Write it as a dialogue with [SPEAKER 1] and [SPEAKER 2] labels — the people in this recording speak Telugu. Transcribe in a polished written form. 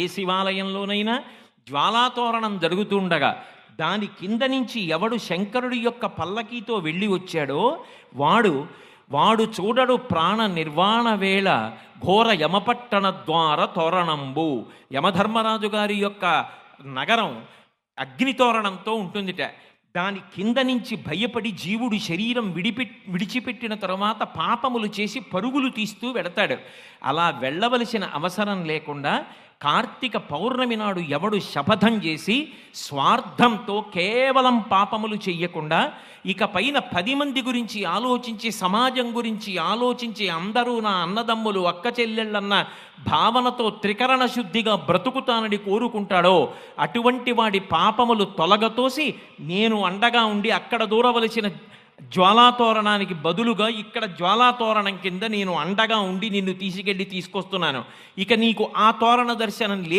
[SPEAKER 1] ఏ శివాలయంలోనైనా జ్వాలాతోరణం జరుగుతుండగా దాని కింద నుంచి ఎవడు శంకరుడి యొక్క పల్లకీతో వెళ్ళి వచ్చాడో వాడు వాడు చూడడు ప్రాణ నిర్వాణ వేళ ఘోర యమపట్టణ ద్వార తోరణంబు. యమధర్మరాజు గారి యొక్క నగరం అగ్నితోరణంతో ఉంటుందిట. దాని కింద నుంచి భయపడి జీవుడు శరీరం విడిచిపెట్టిన తరువాత పాపములు చేసి పరుగులు తీస్తూ వెడతాడు. అలా వెళ్ళవలసిన అవసరం లేకుండా కార్తీక పౌర్ణమి నాడు ఎవడు శపథం చేసి స్వార్థంతో కేవలం పాపములు చెయ్యకుండా ఇక పైన 10 మంది గురించి ఆలోచించి సమాజం గురించి ఆలోచించి అందరూ నా అన్నదమ్ములు అక్క చెల్లెళ్ళన్న భావనతో త్రికరణ శుద్ధిగా బ్రతుకుతానని కోరుకుంటాడో అటువంటి వాడి పాపములు తొలగతోసి నేను అండగా ఉండి అక్కడ దూరవలసిన జ్వాలాతోరణానికి బదులుగా ఇక్కడ జ్వాలాతోరణం కింద నేను అండగా ఉండి నిన్ను తీసుకొస్తున్నాను. ఇక నీకు ఆ తోరణ దర్శనం